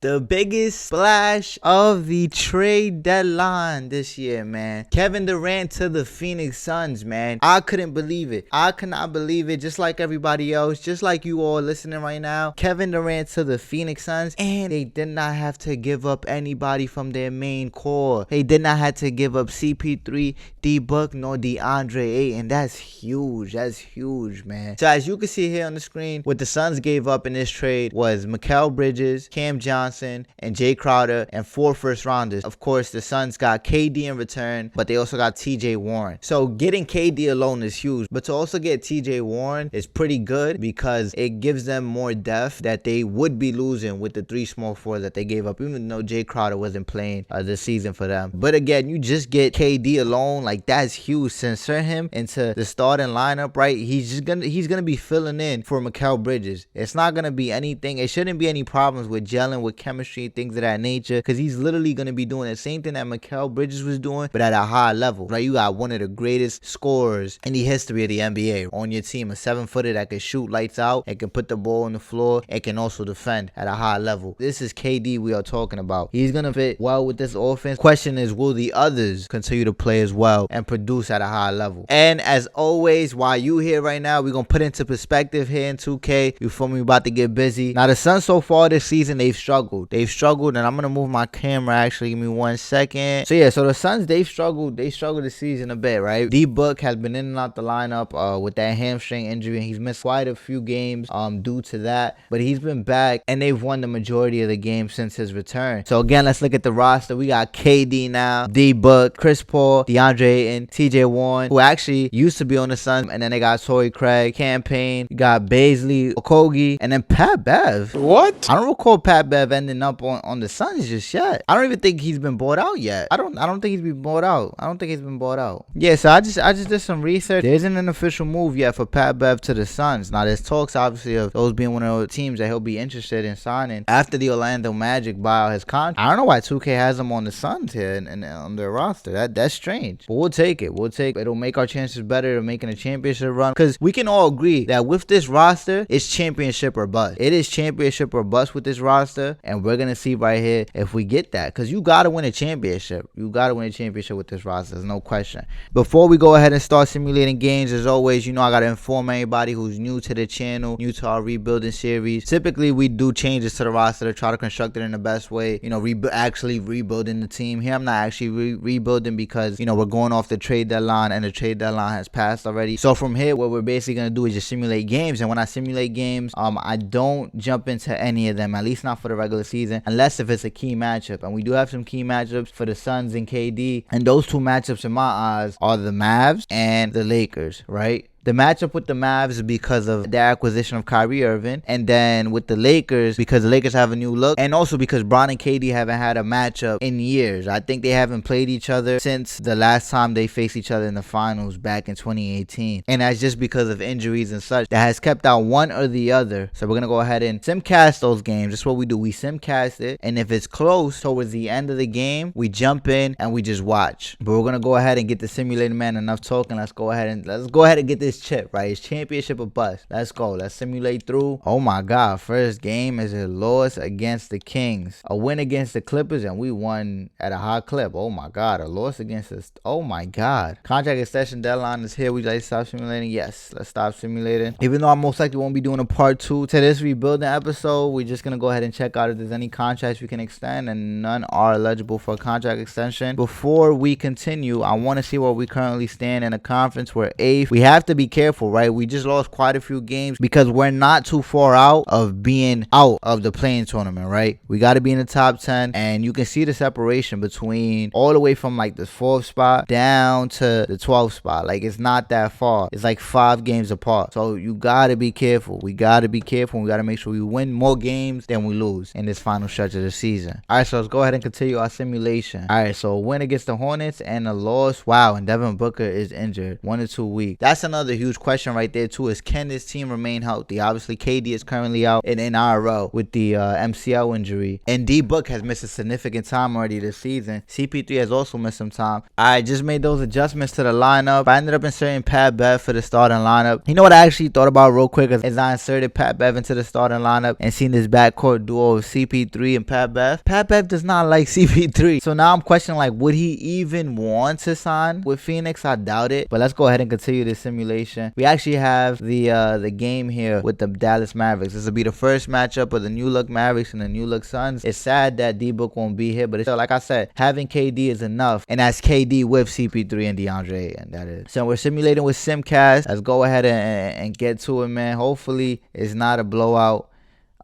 The biggest splash of the trade deadline this year, man. Kevin Durant to the Phoenix Suns, man. I couldn't believe it. I could not believe it. Just like everybody else, just like you all listening right now. Kevin Durant to the Phoenix Suns, and they did not have to give up anybody from their main core. They did not have to give up CP3, D-Book, nor DeAndre Ayton. That's huge. That's huge, man. So as you can see here on the screen, what the Suns gave up in this trade was Mikal Bridges, Cam Johnson, and Jay Crowder, and 4 first-rounders. Of course, the Suns got KD in return, but they also got TJ Warren. So getting KD alone is huge, but to also get TJ Warren is pretty good because it gives them more depth that they would be losing with the 3 small forwards that they gave up, even though Jay Crowder wasn't playing this season for them. But again, you just get KD alone, like that's huge. Insert him into the starting lineup, right? He's gonna be filling in for Mikal Bridges. It's not gonna be anything. It shouldn't be any problems with gelling with chemistry, things of that nature, because he's literally going to be doing the same thing that Mikal Bridges was doing, but at a high level, right? You got one of the greatest scorers in the history of the NBA on your team, a 7-footer that can shoot lights out and can put the ball on the floor and can also defend at a high level. This is KD we are talking about. He's going to fit well with this offense. Question is, will the others continue to play as well and produce at a high level? And as always, while you here right now, we're going to put into perspective here in 2K. You feel me? About to get busy. Now, the Suns so far this season, they've struggled. And I'm gonna move my camera. Actually, give me 1 second. So yeah, so the Suns, they've struggled this season a bit, right? D-Book has been in and out the lineup with that hamstring injury. He's missed quite a few games due to that, but he's been back and they've won the majority of the games since his return. So again, let's look at the roster. We got KD now, D-Book, Chris Paul, DeAndre Ayton, TJ Warren, who actually used to be on the Suns, and then they got Torrey Craig, Campaign, you got Bazley, Okogie, and then Pat Bev. What? I don't recall Pat Bev ending up on the Suns just yet. I don't even think he's been bought out yet. I don't think he's been bought out. Yeah, so I just did some research. There isn't an official move yet for Pat Bev to the Suns. Now there's talks obviously of those being one of the teams that he'll be interested in signing after the Orlando Magic buy out his contract. I don't know why 2K has him on the Suns here and on their roster. That's strange. But we'll take it. It'll make our chances better of making a championship run, because we can all agree that with this roster, it's championship or bust. It is championship or bust with this roster, and we're gonna see right here if we get that, because you gotta win a championship. You gotta win a championship with this roster. There's no question. Before we go ahead and start simulating games, as always, you know I gotta inform anybody who's new to the channel, new to our rebuilding series. Typically, we do changes to the roster to try to construct it in the best way. You know, actually rebuilding the team. Here, I'm not actually rebuilding because, you know, we're going off the trade deadline, and the trade deadline has passed already. So from here, what we're basically gonna do is just simulate games. And when I simulate games, I don't jump into any of them, at least not for the regular season, unless if it's a key matchup. And we do have some key matchups for the Suns and KD, and those 2 matchups in my eyes are the Mavs and the Lakers, right? The matchup with the Mavs is because of their acquisition of Kyrie Irving, and then with the Lakers because the Lakers have a new look, and also because Bron and KD haven't had a matchup in years. I think they haven't played each other since the last time they faced each other in the finals back in 2018, and that's just because of injuries and such that has kept out one or the other. So we're gonna go ahead and simcast those games. That's what we do. We simcast it, and if it's close towards the end of the game, we jump in and we just watch. But we're gonna go ahead and get the simulator, man. Enough talking. Let's go ahead and get this chip, right? It's championship or bust. Let's go. Let's simulate through. Oh my god, first game is a loss against the Kings, a win against the Clippers, and we won at a high clip. Oh my god, a loss against us. Oh my god. Contract extension deadline is here. We like to stop simulating. Yes, let's stop simulating. Even though I most likely won't be doing a part 2 to this rebuilding episode, we're just gonna go ahead and check out if there's any contracts we can extend, and none are eligible for a contract extension. Before we continue, I want to see where we currently stand in the conference. We're 8th. We have to be careful, right? We just lost quite a few games because we're not too far out of being out of the playing tournament, right? We got to be in the top 10, and you can see the separation between all the way from like the 4th spot down to the 12th spot. Like, it's not that far. It's like 5 games apart. So you got to be careful. We got to be careful. We got to make sure we win more games than we lose in this final stretch of the season. All right, so let's go ahead and continue our simulation. All right, so a win against the Hornets and a loss. Wow, and Devin Booker is injured 1 or 2 weeks. That's another another huge question right there too is, can this team remain healthy? Obviously, KD is currently out in IRL with the MCL injury, and D-Book has missed a significant time already this season. CP3 has also missed some time. I just made those adjustments to the lineup. I ended up inserting Pat Bev for the starting lineup. You know what I actually thought about real quick as I inserted Pat Bev into the starting lineup and seen this backcourt duo of CP3 and Pat Bev. Pat Bev does not like CP3, so now I'm questioning, like, would he even want to sign with Phoenix? I doubt it. But let's go ahead and continue this simulation. We actually have the game here with the Dallas Mavericks. This will be the first matchup of the new look Mavericks and the new look Suns. It's sad that D-Book won't be here, but it's still, like I said, having KD is enough, and that's KD with CP3 and DeAndre, and that is. So we're simulating with Simcast. Let's go ahead and get to it, man. Hopefully it's not a blowout.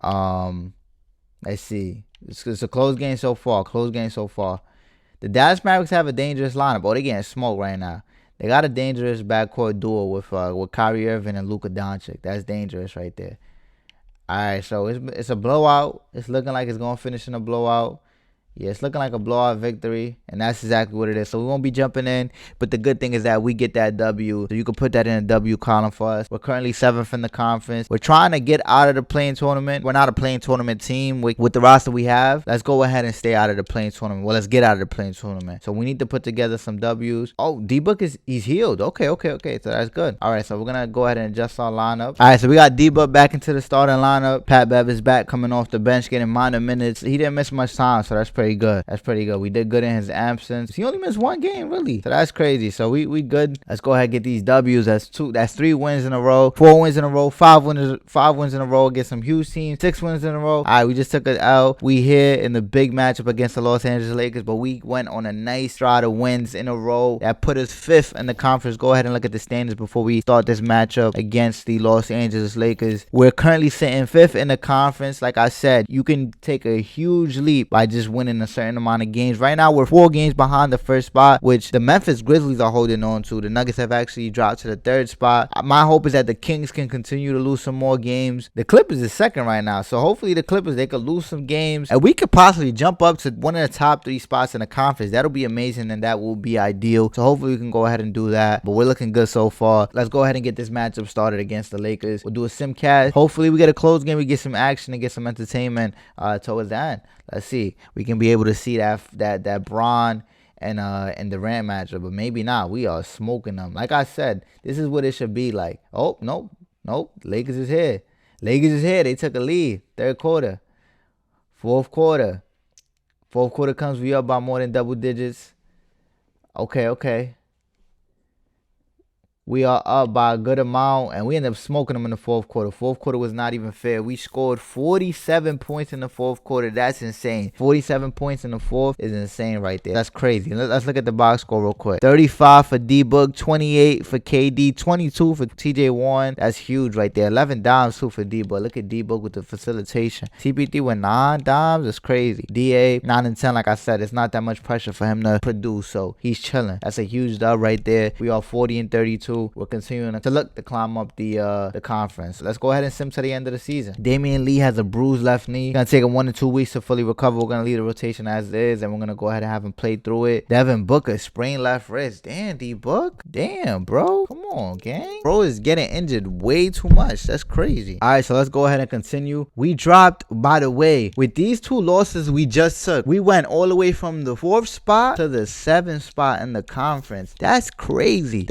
Let's see. It's a close game so far. The Dallas Mavericks have a dangerous lineup. Oh, they're getting smoked right now. They got a dangerous backcourt duo with Kyrie Irving and Luka Doncic. That's dangerous right there. All right, so it's a blowout. It's looking like it's going to finish in a blowout. Yeah, it's looking like a blowout victory, and that's exactly what it is. So we won't be jumping in, but the good thing is that we get that W, so you can put that in a W column for us. We're currently 7th in the conference. We're trying to get out of the play-in tournament. We're not a play-in tournament team with the roster we have. Let's go ahead and stay out of the play-in tournament. Well, let's get out of the play-in tournament. So we need to put together some Ws. Oh, D-Book he's healed. Okay. So that's good. All right, so we're going to go ahead and adjust our lineup. All right, so we got D-Book back into the starting lineup. Pat Bev is back coming off the bench, getting minor minutes. He didn't miss much time, so that's pretty good. We did good in his absence. He only missed one game, really. So that's crazy. So we good. Let's go ahead and get these W's. That's 3 wins in a row, 4 wins in a row, 5 wins in a row against some huge teams, 6 wins in a row. All right, we just took an L. We here in the big matchup against the Los Angeles Lakers, but we went on a nice stride of wins in a row that put us 5th in the conference. Go ahead and look at the standings before we start this matchup against the Los Angeles Lakers. We're currently sitting 5th in the conference. Like I said, you can take a huge leap by just winning a certain amount of games. Right now, we're 4 games behind the first spot, which the Memphis Grizzlies are holding on to. The Nuggets have actually dropped to the 3rd spot. My hope is that the Kings can continue to lose some more games. The Clippers is 2nd right now, so hopefully the Clippers, they could lose some games, and we could possibly jump up to one of the top 3 spots in the conference. That'll be amazing, and that will be ideal. So hopefully we can go ahead and do that, but we're looking good so far. Let's go ahead and get this matchup started against the Lakers. We'll do a simcast. Hopefully we get a close game, we get some action and get some entertainment towards the end. Let's see. We can be able to see that Bron and Durant matchup, but maybe not. We are smoking them. Like I said, this is what it should be like. Oh, nope. Lakers is here. They took a lead. 3rd quarter. 4th quarter. 4th quarter comes, we up by more than double digits. Okay. We are up by a good amount, and we ended up smoking them in the 4th quarter. 4th quarter was not even fair. We scored 47 points in the 4th quarter. That's insane. 47 points in the 4th is insane right there. That's crazy. Let's look at the box score real quick. 35 for D-Book, 28 for KD, 22 for TJ Warren. That's huge right there. 11 dimes too for D-Book. Look at D-Book with the facilitation. CP3 with 9 dimes. That's crazy. DA 9 and 10. Like I said, it's not that much pressure for him to produce, so he's chilling. That's a huge dub right there. We are 40 and 32. We're continuing to climb up the conference. Let's go ahead and sim to the end of the season. Damian Lee has a bruised left knee. It's gonna take him 1 to 2 weeks to fully recover. We're gonna leave the rotation as is, and we're gonna go ahead and have him play through it. Devin Booker sprained left wrist. Damn, D-Book. Damn, bro. Come on, gang. Bro is getting injured way too much. That's crazy. All right, so let's go ahead and continue. We dropped, by the way, with these 2 losses we just took. We went all the way from the 4th spot to the 7th spot in the conference. That's crazy.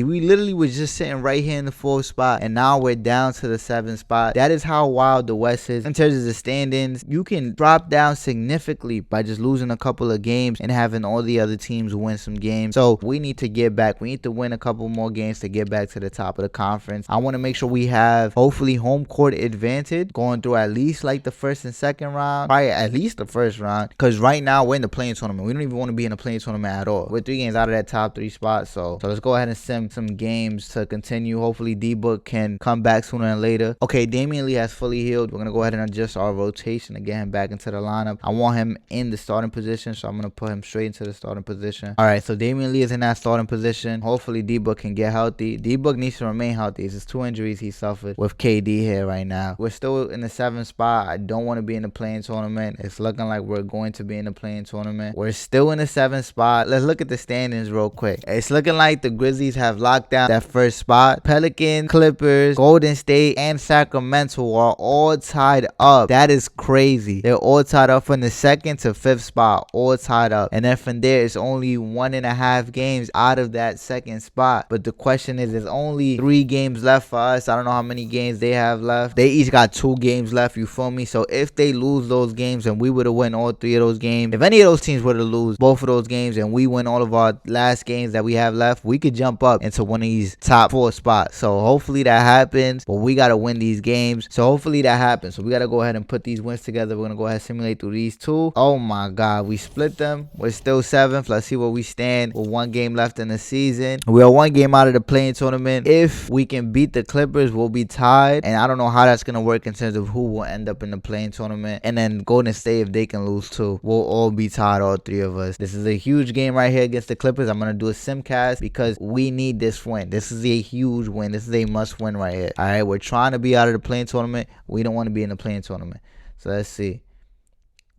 We literally was just sitting right here in the 4th spot, and now we're down to the 7th spot. That is how wild the West is. In terms of the standings, you can drop down significantly by just losing a couple of games and having all the other teams win some games. So we need to get back. We need to win a couple more games to get back to the top of the conference. I want to make sure we have, hopefully, home court advantage going through at least like the 1st and 2nd round. Probably at least the 1st round, because right now we're in the play-in tournament. We don't even want to be in the play-in tournament at all. We're 3 games out of that top 3 spot. So let's go ahead and sim some games to continue. Hopefully D-Book can come back sooner than later. Okay, Damian Lee has fully healed. We're gonna go ahead and adjust our rotation to get him back into the lineup. I want him in the starting position, so I'm gonna put him straight into the starting position. All right, so Damian Lee is in that starting position. Hopefully D-Book can get healthy. D-Book needs to remain healthy. It's just 2 injuries he suffered with KD here right now. We're still in the 7th spot. I don't want to be in the play-in tournament. It's looking like we're going to be in the play-in tournament. We're still in the 7th spot. Let's look at the standings real quick. It's looking like the Grizzlies have lock down that first spot. Pelicans, Clippers, Golden State, and Sacramento are all tied up. That is crazy. They're all tied up from the 2nd to 5th spot, all tied up. And then from there, it's only 1.5 games out of that 2nd spot. But the question is, there's only 3 games left for us. I don't know how many games they have left. They each got 2 games left, you feel me? So if they lose those games and we were to win all 3 of those games, if any of those teams were to lose both of those games and we win all of our last games that we have left, we could jump up into one of these top 4 spots. So hopefully that happens, but we got to win these games. So hopefully that happens. So we got to go ahead and put these wins together. We're going to go ahead and simulate through these 2. Oh my God, we split them. We're still 7th. Let's see where we stand with 1 game left in the season. We are 1 game out of the play-in tournament. If we can beat the Clippers, we'll be tied. And I don't know how that's going to work in terms of who will end up in the play-in tournament. And then Golden State, if they can lose too, we'll all be tied, all 3 of us. This is a huge game right here against the Clippers. I'm going to do a simcast because we need this win. This is a huge win. This is a must win right here. All right, we're trying to be out of the play-in tournament. We don't want to be in the play-in tournament. So let's see.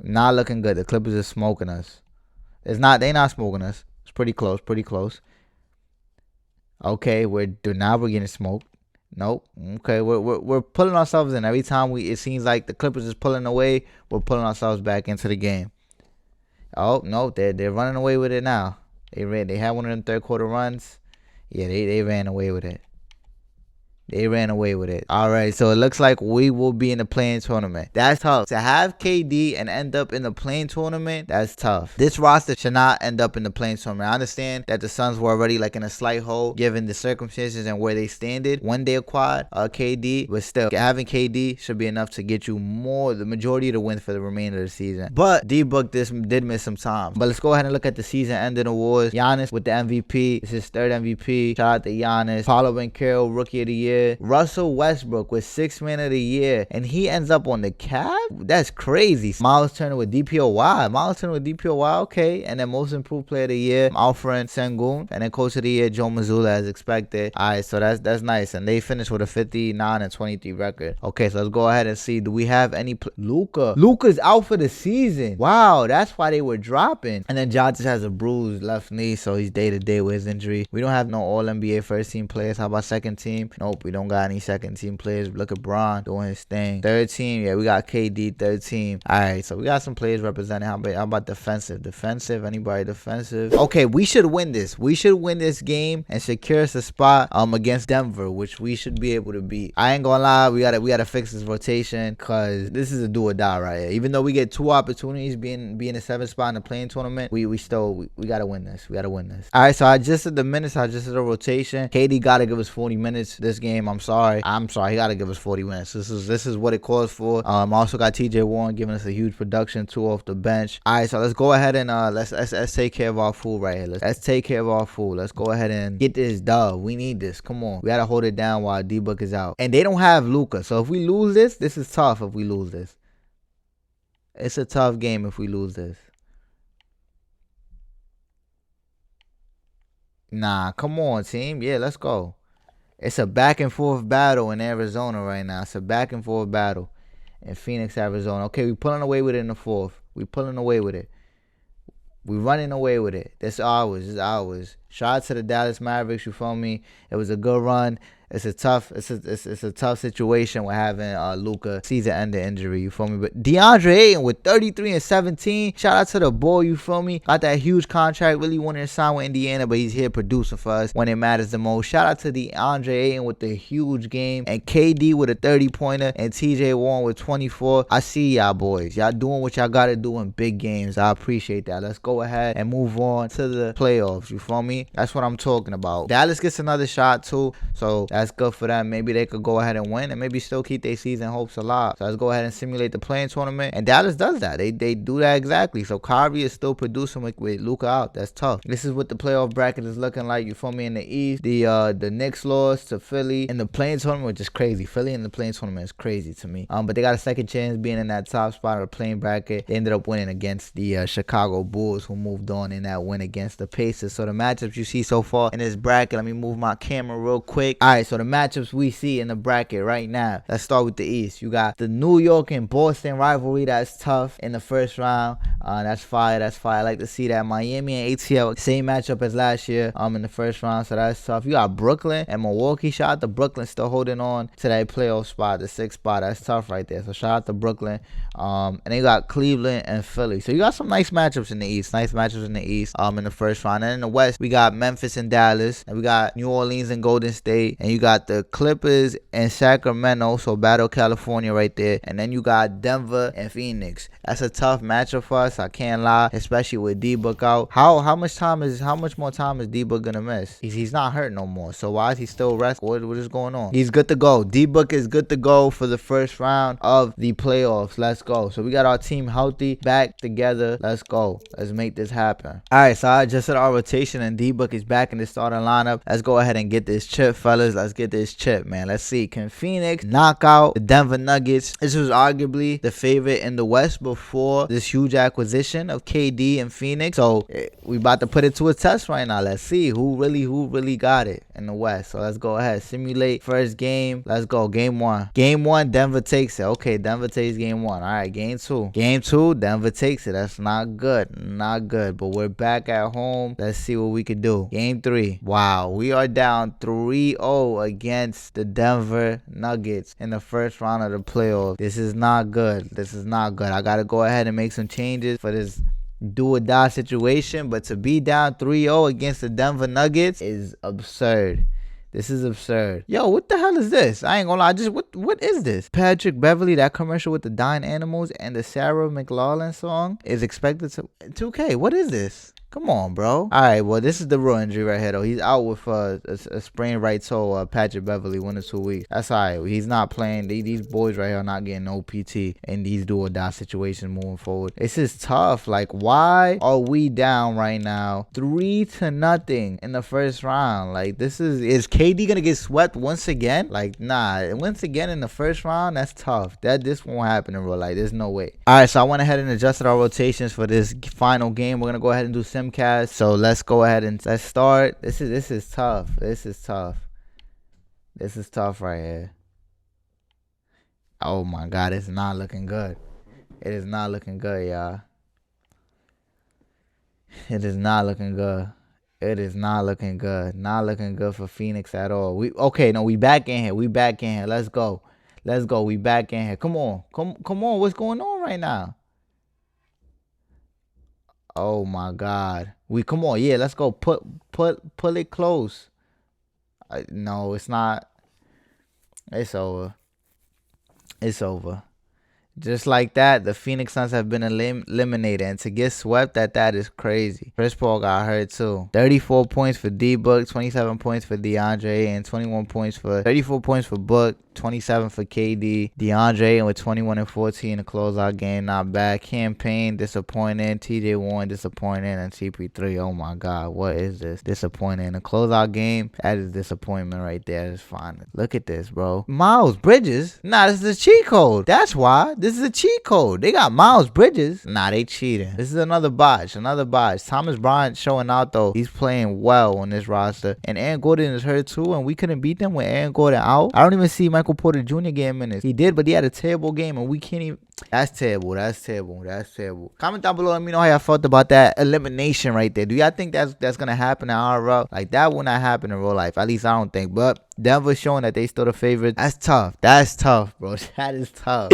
Not looking good. The Clippers are smoking us. They're not smoking us. It's pretty close, pretty close. Okay, now we're getting smoked. Nope. Okay, we're pulling ourselves in. Every time it seems like the Clippers is pulling away, we're pulling ourselves back into the game. Oh no, they're running away with it now. They had one of them 3rd quarter runs. Yeah, they ran away with it. They ran away with it. All right, so it looks like we will be in the play-in tournament. That's tough. To have KD and end up in the play-in tournament, that's tough. This roster should not end up in the play-in tournament. I understand that the Suns were already like in a slight hole given the circumstances and where they standed when they acquired KD, but still, having KD should be enough to get you the majority of the wins for the remainder of the season. But D-Book did miss some time. But let's go ahead and look at the season-ending awards. Giannis with the MVP. This is his 3rd MVP. Shout out to Giannis. Paulo Banchero, Rookie of the Year. Russell Westbrook with 6th Man of the Year, and he ends up on the Cavs? That's crazy. Miles Turner with DPOY. Okay. And then Most Improved Player of the Year, Alfred Sengun. And then Coach of the Year, Joe Mazzulla, as expected. All right, so that's nice. And they finished with a 59-23 record. Okay, so let's go ahead and see. Do we have any... Luka's out for the season. Wow, that's why they were dropping. And then Ja just has a bruised left knee, so he's day-to-day with his injury. We don't have no All-NBA first-team players. How about second team? Nope. We don't got any 2nd team players. Look at Bron doing his thing. 3rd team, yeah, we got KD, 3rd team. All right, so we got some players representing. How about defensive? Anybody defensive? Okay, we should win this. We should win this game and secure us a spot against Denver, which we should be able to beat. I ain't gonna lie, we gotta fix this rotation because this is a do or die right here. Even though we get 2 opportunities being the 7th spot in the play-in tournament, we gotta win this. We gotta win this. All right, so I just did the minutes. I just did a rotation. KD gotta give us 40 minutes this game. I'm sorry. He got to give us 40 minutes. This is what it calls for. Also got TJ Warren giving us a huge production too off the bench. All right, so let's go ahead and let's take care of our food right here. Let's take care of our food. Let's go ahead and get this dub. We need this. Come on. We got to hold it down while D-Book is out. And they don't have Luka. So if we lose this is tough if we lose this. It's a tough game if we lose this. Nah, come on, team. Yeah, let's go. It's a back and forth battle in Arizona right now. It's a back and forth battle in Phoenix, Arizona. Okay, we pulling away with it in the 4th. We pulling away with it. We running away with it. That's ours. It's ours. Shout out to the Dallas Mavericks. You feel me? It was a good run. It's a tough situation with having Luka season-ending injury. You feel me? But DeAndre Ayton with 33 and 17. Shout out to the boy. You feel me? Got that huge contract. Really wanted to sign with Indiana, but he's here producing for us when it matters the most. Shout out to DeAndre Ayton with the huge game, and KD with a 30-pointer, and TJ Warren with 24. I see y'all boys. Y'all doing what y'all gotta do in big games. I appreciate that. Let's go ahead and move on to the playoffs. You feel me? That's what I'm talking about. Dallas gets another shot too, so that's good for them. Maybe they could go ahead and win and maybe still keep their season hopes alive. So let's go ahead and simulate the play-in tournament. And Dallas does that. They do that exactly. So Kyrie is still producing with Luka out. That's tough. This is what the playoff bracket is looking like. You feel me? In the East, the Knicks lost to Philly in the play-in tournament, which is crazy. Philly in the play-in tournament is crazy to me. But they got a second chance being in that top spot of the play-in bracket. They ended up winning against the Chicago Bulls, who moved on in that win against the Pacers. So the matchups you see so far in this bracket, let me move my camera real quick. All right, so the matchups we see in the bracket right now. Let's start with the East. You got the New York and Boston rivalry. That's tough in the first round That's fire. That's fire. I like to see that. Miami and ATL, same matchup as last year in the first round, so that's tough. You got Brooklyn and Milwaukee. Shout out to Brooklyn, still holding on to that playoff spot, the 6th spot. That's tough right there. So shout out to Brooklyn. And then you got Cleveland and Philly. So you got some nice matchups in the East. In the first round. And in the West, we got Memphis and Dallas. And we got New Orleans and Golden State. And you got the Clippers and Sacramento. So battle California right there. And then you got Denver and Phoenix. That's a tough matchup for us. I can't lie, especially with D-Book out. How much more time is D-Book gonna miss? He's not hurt no more. So why is he still resting? What is going on? He's good to go. D-Book is good to go for the first round of the playoffs. Let's go. So we got our team healthy, back together. Let's go. Let's make this happen. All right, so I adjusted our rotation and D-Book is back in the starting lineup. Let's go ahead and get this chip, fellas. Let's get this chip, man. Let's see. Can Phoenix knock out the Denver Nuggets? This was arguably the favorite in the West before this huge acquisition of KD and Phoenix. So we about to put it to a test right now. Let's see who really got it in the West. So let's go ahead. Simulate first game. Let's go. Game 1. Game 1, Denver takes it. Okay, Denver takes game 1. All right, game 2. Game 2, Denver takes it. That's not good. Not good. But we're back at home. Let's see what we can do. Game 3. Wow, we are down 3-0 against the Denver Nuggets in the first round of the playoffs. This is not good. This is not good. I got to go ahead and make some changes for this do or die situation, but to be down 3-0 against the Denver Nuggets is absurd. This is absurd. Yo, what the hell is this? I ain't gonna lie. What is this? Patrick Beverly, that commercial with the dying animals and the Sarah McLachlan song is expected to 2K. What is this? Come on, bro. All right, well, this is the real injury right here, though. He's out with a sprained right toe, Patrick Beverly, 1 to 2 weeks. That's all right. He's not playing. These boys right here are not getting no PT in these do-or-die situations moving forward. This is tough. Like, why are we down right now 3-0 in the first round? Like, is KD going to get swept once again? Like, nah. Once again in the first round, that's tough. This won't happen in real life. There's no way. All right, so I went ahead and adjusted our rotations for this final game. We're going to go ahead and do Simcast. So let's go ahead and let's start. This is tough. This is tough. This is tough right here. Oh my God, it's not looking good. It is not looking good, y'all. It is not looking good. It is not looking good. Not looking good for Phoenix at all. We back in here. We back in here. Let's go. Let's go. We back in here. Come on. Come on. What's going on right now? Oh my God. Come on. Yeah, let's go. Pull it close. No, it's not. It's over. It's over. Just like that, the Phoenix Suns have been eliminated. And to get swept at that is crazy. Chris Paul got hurt too. 34 points for D-Book, 27 points for DeAndre, and 34 points for Book, 27 for KD. DeAndre and with 21 and 14 to close out game, not bad. Campaign disappointing. TJ Warren disappointing, and CP3. Oh my God, what is this? Disappointing. The closeout game, that is disappointment right there. It's fine. Look at this, bro. Miles Bridges. Nah, this is a cheat code. That's why. This is a cheat code. They got Miles Bridges. Nah, they cheating. This is another botch. Thomas Bryant showing out though. He's playing well on this roster, and Aaron Gordon is hurt too, and we couldn't beat them with Aaron Gordon out. I don't even see Michael Porter Jr. getting minutes. He did, but he had a terrible game, and we can't even. That's terrible. That's terrible. That's terrible. Comment down below. Let me know how y'all felt about that elimination right there. Do y'all think that's gonna happen in RL? Like, that will not happen in real life. At least I don't think. But Denver showing that they still the favorite. That's tough. That's tough, bro. That is tough.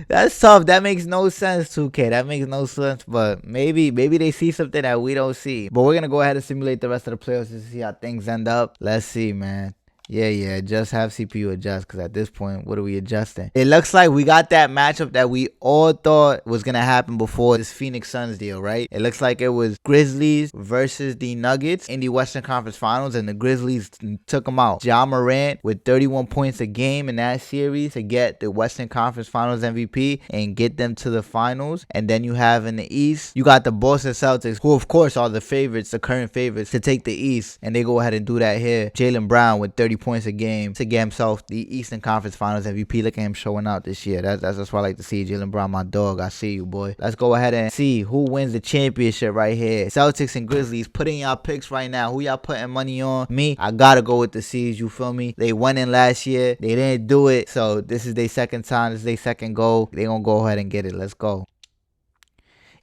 That's tough. That makes no sense, 2K. That makes no sense. But maybe they see something that we don't see. But we're gonna go ahead and simulate the rest of the playoffs to see how things end up. Let's see, man. Yeah, just have CPU adjust, because at this point, what are we adjusting? It looks like we got that matchup that we all thought was going to happen before this Phoenix Suns deal, right? It looks like it was Grizzlies versus the Nuggets in the Western Conference Finals, and the Grizzlies took them out. Ja Morant with 31 points a game in that series to get the Western Conference Finals MVP and get them to the finals. And then you have in the East, you got the Boston Celtics, who of course are the favorites, the current favorites to take the East, and they go ahead and do that here. Jaylen Brown with 30 points a game to get himself the Eastern Conference Finals MVP. Look at him showing out this year. That's what I like to see. Jaylen Brown, my dog. I see you, boy. Let's go ahead and see who wins the championship right here. Celtics and Grizzlies. Put in y'all picks right now. Who y'all putting money on? Me, I gotta go with the C's. You feel me? They won in last year. They didn't do it. So this is their second time. This is their second goal. They gonna go ahead and get it. Let's go.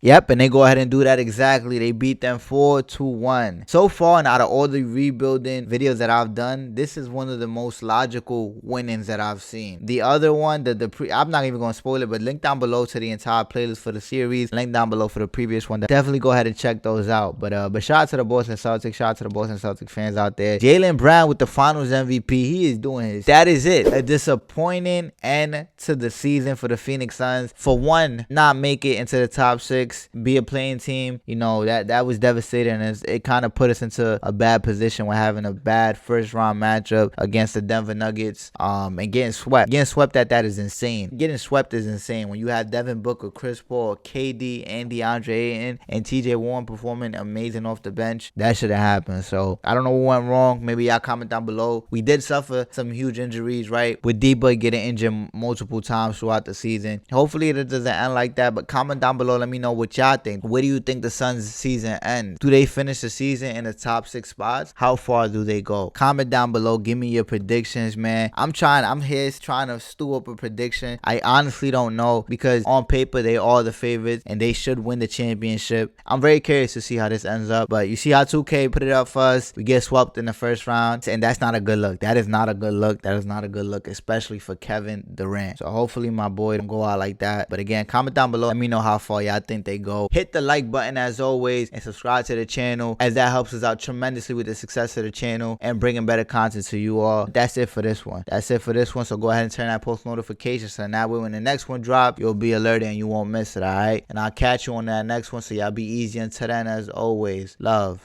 Yep, and they go ahead and do that exactly. They beat them 4-1. So far, and out of all the rebuilding videos that I've done, this is one of the most logical winnings that I've seen. The other one, I'm not even going to spoil it, but link down below to the entire playlist for the series. Link down below for the previous one. Definitely go ahead and check those out. But shout out to the Boston Celtics. Shout out to the Boston Celtics fans out there. Jaylen Brown with the Finals MVP. He is doing his. That is it. A disappointing end to the season for the Phoenix Suns. For one, not make it into the top 6, be a playing team. You know, that was devastating, and it kind of put us into a bad position with having a bad first round matchup against the Denver Nuggets. And getting swept. Getting swept at that is insane. Getting swept is insane. When you have Devin Booker, Chris Paul, KD, and DeAndre Ayton, and TJ Warren performing amazing off the bench, that should have happened. So I don't know what went wrong. Maybe y'all comment down below. We did suffer some huge injuries, right? With D-Boy getting injured multiple times throughout the season. Hopefully it doesn't end like that. But comment down below. Let me know what y'all think. Where do you think the Suns season ends? Do they finish the season in the top 6 spots? How far do they go? Comment down below. Give me your predictions, man. I'm here trying to stew up a prediction. I honestly don't know, because on paper they are the favorites and they should win the championship. I'm very curious to see how this ends up. But you see how 2K put it up for us. We get swept in the first round, and that's not a good look. That is not a good look. That is not a good look, especially for Kevin Durant. So hopefully my boy don't go out like that. But again, comment down below. Let me know how far y'all think they go. Hit the like button as always, and subscribe to the channel, as that helps us out tremendously with the success of the channel and bringing better content to you all. That's it for this one. So go ahead and turn that post notification, so that way when the next one drop, you'll be alerted and you won't miss it. All right, and I'll catch you on that next one. So y'all be easy until then. As always, love.